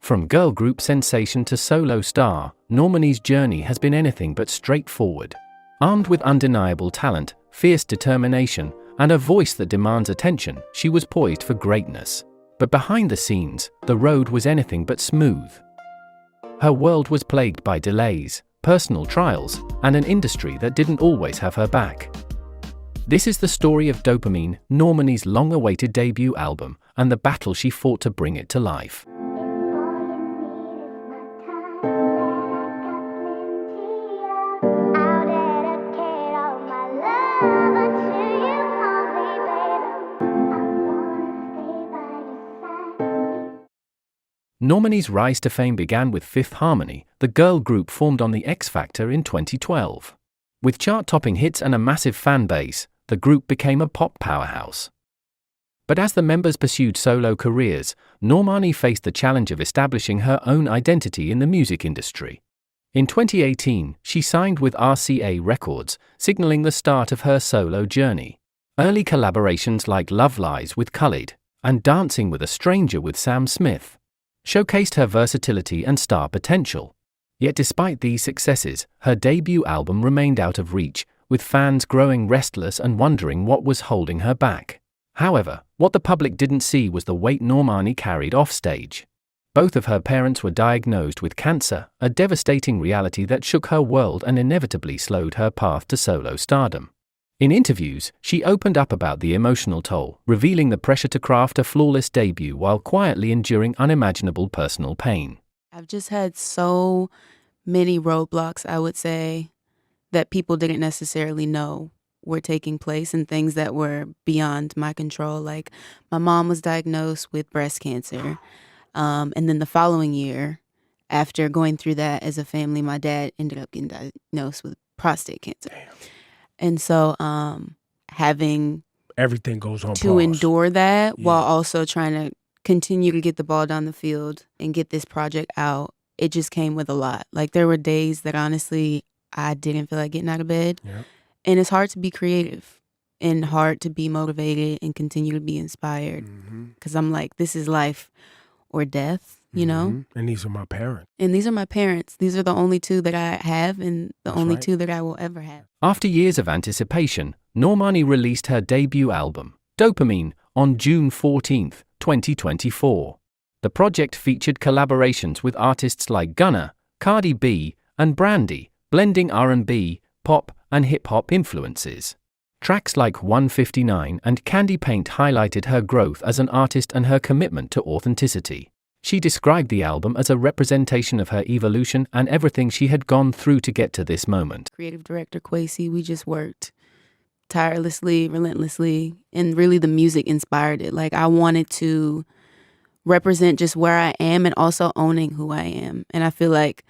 From girl group sensation to solo star, Normani's journey has been anything but straightforward. Armed with undeniable talent, fierce determination, and a voice that demands attention, she was poised for greatness. But behind the scenes, the road was anything but smooth. Her world was plagued by delays, personal trials, and an industry that didn't always have her back. This is the story of DOPAMINE, Normani's long-awaited debut album, and the battle she fought to bring it to life. Normani's rise to fame began with Fifth Harmony, the girl group formed on the X Factor in 2012. With chart-topping hits and a massive fan base, the group became a pop powerhouse. But as the members pursued solo careers, Normani faced the challenge of establishing her own identity in the music industry. In 2018, she signed with RCA Records, signaling the start of her solo journey. Early collaborations like Love Lies with Khalid and Dancing with a Stranger with Sam Smith showcased her versatility and star potential. Yet despite these successes, her debut album remained out of reach, with fans growing restless and wondering what was holding her back. However, what the public didn't see was the weight Normani carried offstage. Both of her parents were diagnosed with cancer, a devastating reality that shook her world and inevitably slowed her path to solo stardom. In interviews, she opened up about the emotional toll, revealing the pressure to craft a flawless debut while quietly enduring unimaginable personal pain. I've just had so many roadblocks, I would say, that people didn't necessarily know were taking place, and things that were beyond my control. Like, my mom was diagnosed with breast cancer. And then the following year, after going through that as a family, my dad ended up getting diagnosed with prostate cancer. Damn. And so having Everything goes on to pause. endure that while also trying to continue to get the ball down the field and get this project out, it just came with a lot. Like, there were days that honestly I didn't feel like getting out of bed. Yep. And it's hard to be creative and hard to be motivated and continue to be inspired. Because I'm like, this is life or death, you know? And these are my parents. And these are my parents. These are the only two that I have, and the That's only right. two that I will ever have. After years of anticipation, Normani released her debut album, DOPAMINE, on June 14, 2024. The project featured collaborations with artists like Gunna, Cardi B, and Brandy, blending R&B, pop, and hip-hop influences. Tracks like 159 and Candy Paint highlighted her growth as an artist and her commitment to authenticity. She described the album as a representation of her evolution and everything she had gone through to get to this moment. Creative director Kwesi, we just worked tirelessly, relentlessly, and really the music inspired it. Like, I wanted to represent just where I am and also owning who I am. And I feel like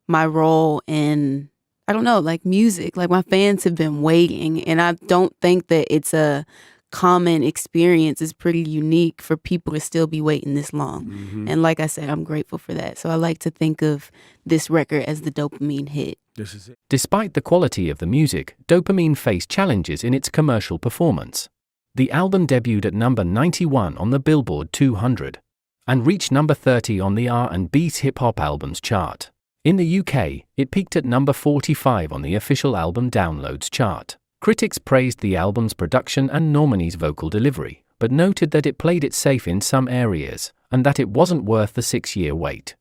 my role in, I don't know, like music, like my fans have been waiting, and I don't think that it's a common experience. It's pretty unique for people to still be waiting this long. And like I said, I'm grateful for that. So I like to think of this record as the dopamine hit. This is it. Despite the quality of the music, DOPAMINE faced challenges in its commercial performance. The album debuted at number 91 on the Billboard 200 and reached number 30 on the R&B's hip-hop albums chart. In the UK, it peaked at number 45 on the official album downloads chart. Critics praised the album's production and Normani's vocal delivery, but noted that it played it safe in some areas, and that it wasn't worth the 6-year wait.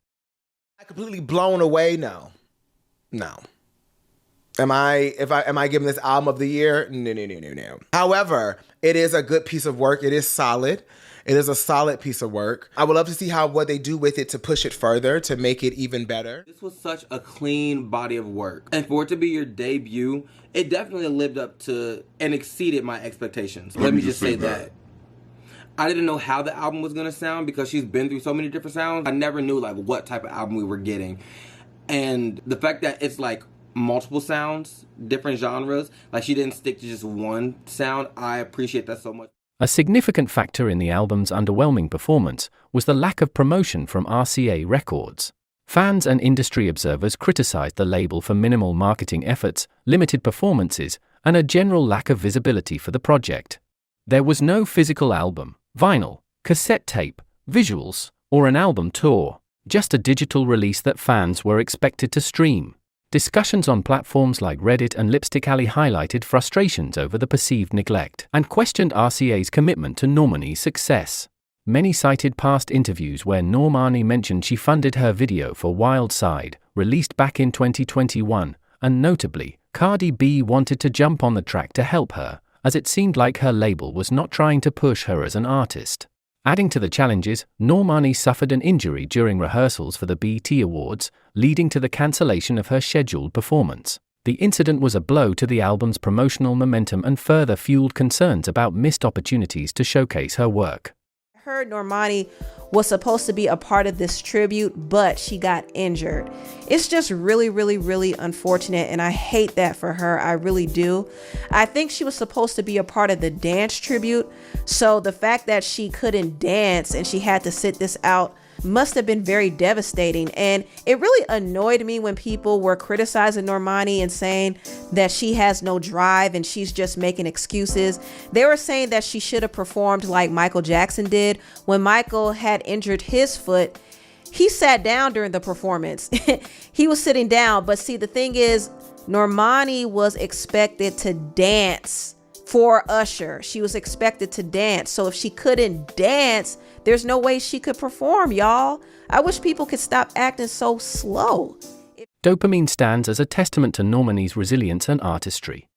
Completely blown away? No. Am I giving this album of the year? No. However, it is a good piece of work. It is solid. It is a solid piece of work. I would love to see what they do with it to push it further, to make it even better. This was such a clean body of work. And for it to be your debut, it definitely lived up to and exceeded my expectations. Let me just say that. I didn't know how the album was gonna sound because she's been through so many different sounds. I never knew like what type of album we were getting. And the fact that it's like multiple sounds, different genres, like she didn't stick to just one sound, I appreciate that so much. A significant factor in the album's underwhelming performance was the lack of promotion from RCA Records. Fans and industry observers criticized the label for minimal marketing efforts, limited performances, and a general lack of visibility for the project. There was no physical album, vinyl, cassette tape, visuals, or an album tour. just a digital release that fans were expected to stream. Discussions on platforms like Reddit and Lipstick Alley highlighted frustrations over the perceived neglect and questioned RCA's commitment to Normani's success. Many cited past interviews where Normani mentioned she funded her video for Wild Side, released back in 2021, and notably, Cardi B wanted to jump on the track to help her, as it seemed like her label was not trying to push her as an artist. Adding to the challenges, Normani suffered an injury during rehearsals for the BET Awards, leading to the cancellation of her scheduled performance. The incident was a blow to the album's promotional momentum and further fueled concerns about missed opportunities to showcase her work. I heard Normani was supposed to be a part of this tribute, but she got injured. It's just really, really, really unfortunate, and I hate that for her. I really do. I think she was supposed to be a part of the dance tribute, so the fact that she couldn't dance and she had to sit this out must have been very devastating. And it really annoyed me when people were criticizing Normani and saying that she has no drive and she's just making excuses. They were saying that she should have performed like Michael Jackson did. When Michael had injured his foot, he sat down during the performance. He was sitting down. But see, the thing is, Normani was expected to dance for Usher. She was expected to dance. So if she couldn't dance, there's no way she could perform, y'all. I wish people could stop acting so slow. Dopamine stands as a testament to Normani's resilience and artistry.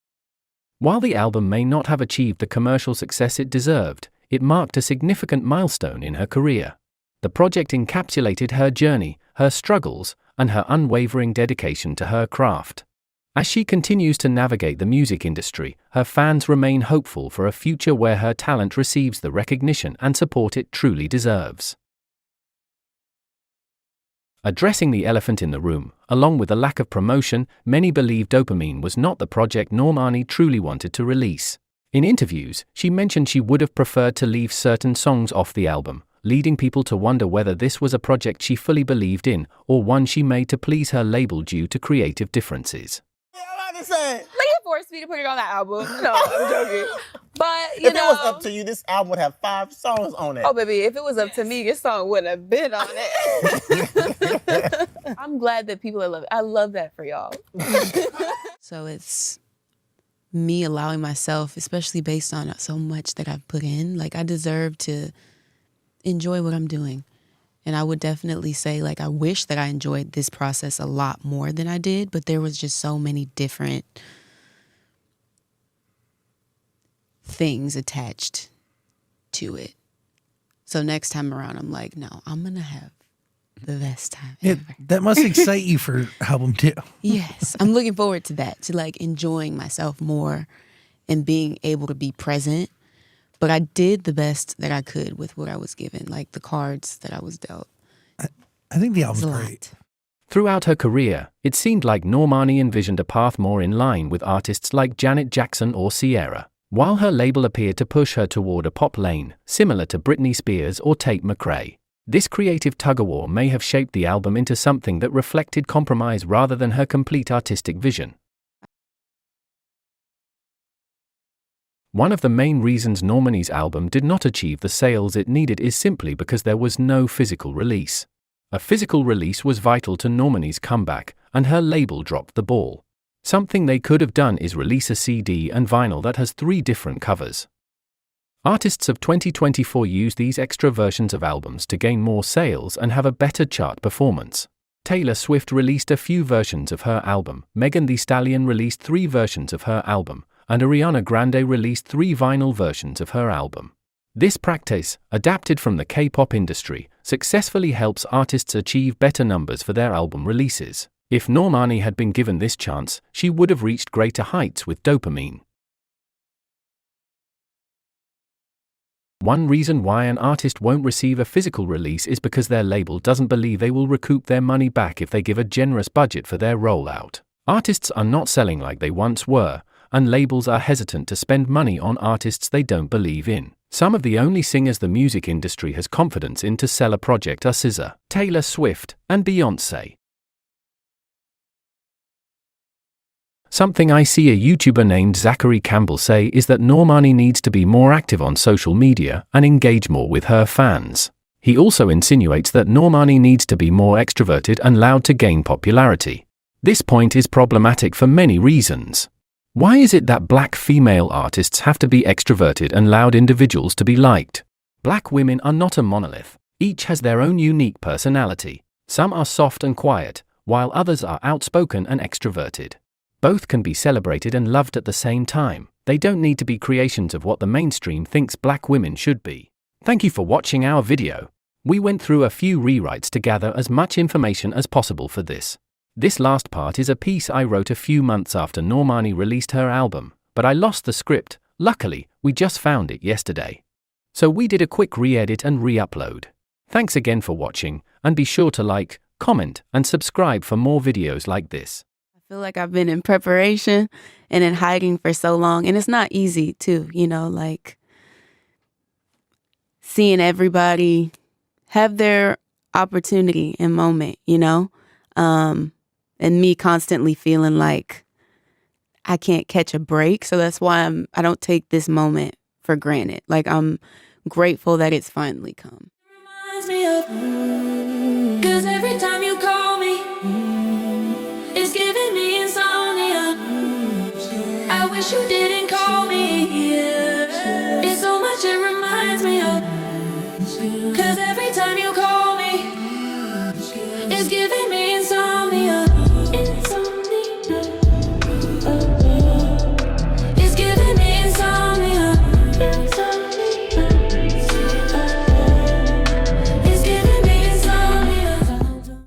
While the album may not have achieved the commercial success it deserved, it marked a significant milestone in her career. The project encapsulated her journey, her struggles, and her unwavering dedication to her craft. As she continues to navigate the music industry, her fans remain hopeful for a future where her talent receives the recognition and support it truly deserves. Addressing the elephant in the room, along with the lack of promotion, many believe Dopamine was not the project Normani truly wanted to release. In interviews, she mentioned she would have preferred to leave certain songs off the album, leading people to wonder whether this was a project she fully believed in, or one she made to please her label due to creative differences. Like, it forced me to put it on that album. No, I'm joking. But, if it was up to you, this album would have 5 songs on it. Oh, baby, if it was up to me, this song wouldn't have been on it. I'm glad that people love it. I love that for y'all. So it's me allowing myself, especially based on so much that I've put in, like I deserve to enjoy what I'm doing. And I would definitely say, like, I wish that I enjoyed this process a lot more than I did, but there was just so many different things attached to it. So next time around, I'm like, no, I'm going to have the best time ever. That must excite you for album 2. Yes, I'm looking forward to that, to like enjoying myself more and being able to be present. But I did the best that I could with what I was given, like the cards that I was dealt. I think the It was album's a great. lot. Throughout her career, it seemed like Normani envisioned a path more in line with artists like Janet Jackson or Ciara, while her label appeared to push her toward a pop lane, similar to Britney Spears or Tate McRae. This creative tug-of-war may have shaped the album into something that reflected compromise rather than her complete artistic vision. One of the main reasons Normani's album did not achieve the sales it needed is simply because there was no physical release. A physical release was vital to Normani's comeback, and her label dropped the ball. Something they could have done is release a CD and vinyl that has 3 different covers. Artists of 2024 use these extra versions of albums to gain more sales and have a better chart performance. Taylor Swift released a few versions of her album, Megan Thee Stallion released 3 versions of her album, and Ariana Grande released 3 vinyl versions of her album. This practice, adapted from the K-pop industry, successfully helps artists achieve better numbers for their album releases. If Normani had been given this chance, she would have reached greater heights with Dopamine. One reason why an artist won't receive a physical release is because their label doesn't believe they will recoup their money back if they give a generous budget for their rollout. Artists are not selling like they once were, and labels are hesitant to spend money on artists they don't believe in. Some of the only singers the music industry has confidence in to sell a project are SZA, Taylor Swift, and Beyoncé. Something I see a YouTuber named Zachary Campbell say is that Normani needs to be more active on social media and engage more with her fans. He also insinuates that Normani needs to be more extroverted and loud to gain popularity. This point is problematic for many reasons. Why is it that black female artists have to be extroverted and loud individuals to be liked? Black women are not a monolith. Each has their own unique personality. Some are soft and quiet, while others are outspoken and extroverted. Both can be celebrated and loved at the same time. They don't need to be creations of what the mainstream thinks black women should be. Thank you for watching our video. We went through a few rewrites to gather as much information as possible for this. This last part is a piece I wrote a few months after Normani released her album, but I lost the script. Luckily, we just found it yesterday. So we did a quick re-edit and re-upload. Thanks again for watching, and be sure to like, comment, and subscribe for more videos like this. I feel like I've been in preparation and in hiding for so long, and it's not easy too, like seeing everybody have their opportunity and moment, and me constantly feeling like I can't catch a break. So that's why I don't take this moment for granted. Like, I'm grateful that it's finally come. Reminds me of, 'cause every time you call me, it's giving me insomnia. I wish you didn't call me.